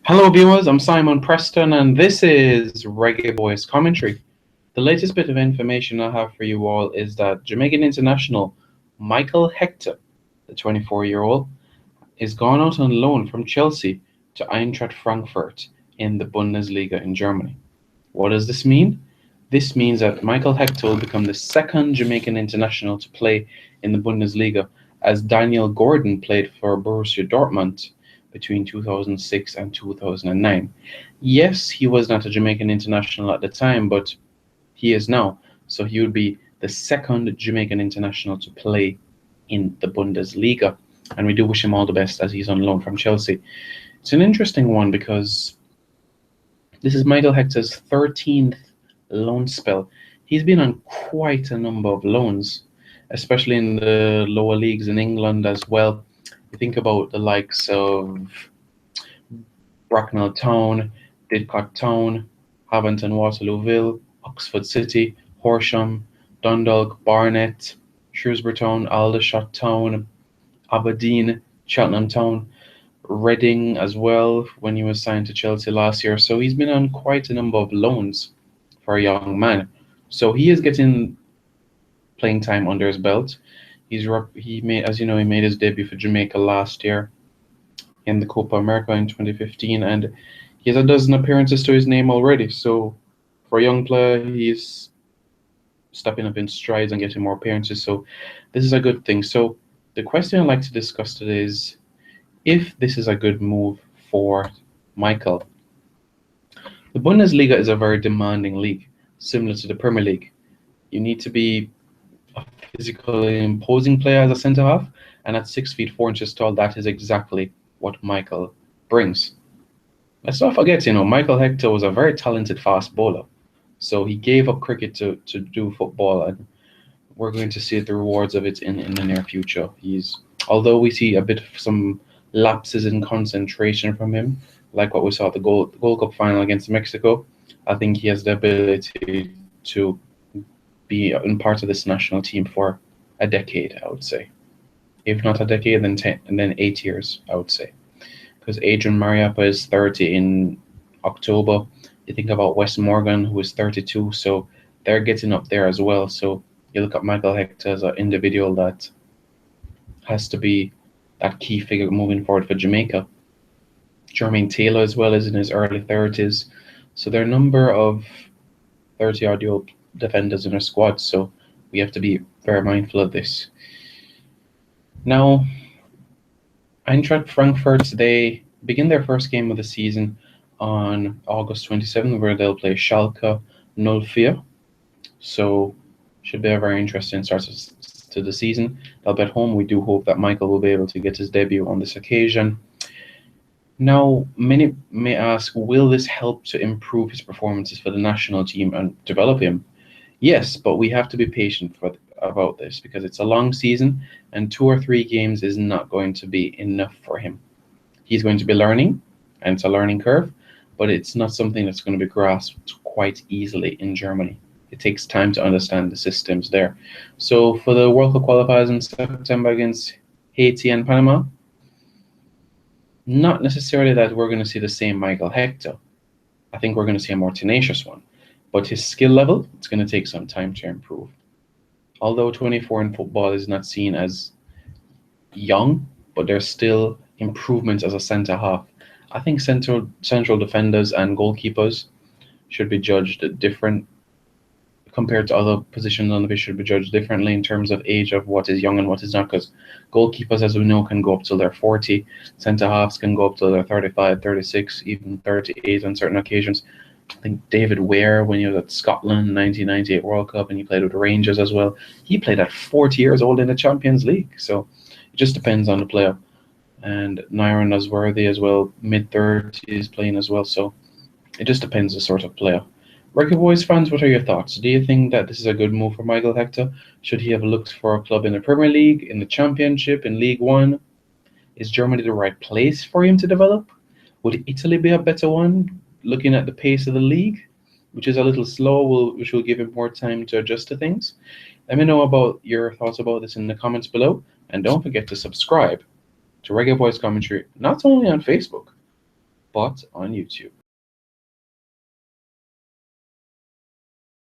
Hello, viewers. I'm Simon Preston, and this is Reggae Boys Commentary. The latest bit of information I have for you all is that Jamaican international Michael Hector, the 24-year-old, is gone out on loan from Chelsea to Eintracht Frankfurt in the Bundesliga in Germany. What does this mean? This means that Michael Hector will become the second Jamaican international to play in the Bundesliga, as Daniel Gordon played for Borussia Dortmund between 2006 and 2009. Yes, he was not a Jamaican international at the time, but he is now. So he would be the second Jamaican international to play in the Bundesliga. And we do wish him all the best as he's on loan from Chelsea. It's an interesting one because this is Michael Hector's 13th loan spell. He's been on quite a number of loans, especially in the lower leagues in England as well. You think about the likes of Bracknell Town, Didcot Town, Havant Waterlooville, Oxford City, Horsham, Dundalk, Barnet, Shrewsbury Town, Aldershot Town, Aberdeen, Cheltenham Town, Reading as well when he was signed to Chelsea last year. So he's been on quite a number of loans for a young man. So he is getting playing time under his belt. He made, as you know, he made his debut for Jamaica last year in the Copa America in 2015, and he has a dozen appearances to his name already. So for a young player, he's stepping up in strides and getting more appearances. So this is a good thing. So the question I'd like to discuss today is if this is a good move for Michael. The Bundesliga is a very demanding league, similar to the Premier League. You need to be a physically imposing player as a centre half, and at 6 feet 4 inches tall, that is exactly what Michael brings. Let's not forget, Michael Hector was a very talented fast bowler. So he gave up cricket to do football, and we're going to see the rewards of it in the near future. Although we see a bit of some lapses in concentration from him, like what we saw at the Gold Cup final against Mexico, I think he has the ability to be in part of this national team for a decade, I would say. If not a decade, then 10, and then 8 years, I would say. Because Adrian Mariappa is 30 in October. You think about Wes Morgan, who is 32, so they're getting up there as well. So you look at Michael Hector as an individual that has to be that key figure moving forward for Jamaica. Jermaine Taylor as well is in his early 30s. So there are a number of 30-odd-year-old defenders in our squad, so we have to be very mindful of this. Now, Eintracht Frankfurt, they begin their first game of the season on August 27th, where they'll play Schalke 04. So should be a very interesting start to the season. They'll be at home. We do hope that Michael will be able to get his debut on this occasion. Now, many may ask, will this help to improve his performances for the national team and develop him? Yes, but we have to be patient about this because it's a long season and 2 or 3 games is not going to be enough for him. He's going to be learning, and it's a learning curve, but it's not something that's going to be grasped quite easily in Germany. It takes time to understand the systems there. So for the World Cup qualifiers in September against Haiti and Panama, not necessarily that we're going to see the same Michael Hector. I think we're going to see a more tenacious one. But his skill level, it's going to take some time to improve. Although 24 in football is not seen as young, but there's still improvements as a centre half. I think central defenders and goalkeepers should be judged different compared to other positions on the pitch, should be judged differently in terms of age of what is young and what is not, because goalkeepers, as we know, can go up till they're 40, centre halves can go up till they're 35, 36, even 38 on certain occasions. I think David Ware, when he was at Scotland 1998 World Cup, and he played with the Rangers as well, he played at 40 years old in the Champions League. So it just depends on the player. And Nyron Osworthy as well, mid-30s playing as well. So it just depends the sort of player. Reggae Boys fans, what are your thoughts? Do you think that this is a good move for Michael Hector? Should he have looked for a club in the Premier League, in the Championship, in League One? Is Germany the right place for him to develop? Would Italy be a better one, looking at the pace of the league, which is a little slow, which will give him more time to adjust to things? Let me know about your thoughts about this in the comments below, and don't forget to subscribe to Reggae Boys Commentary, not only on Facebook, but on YouTube.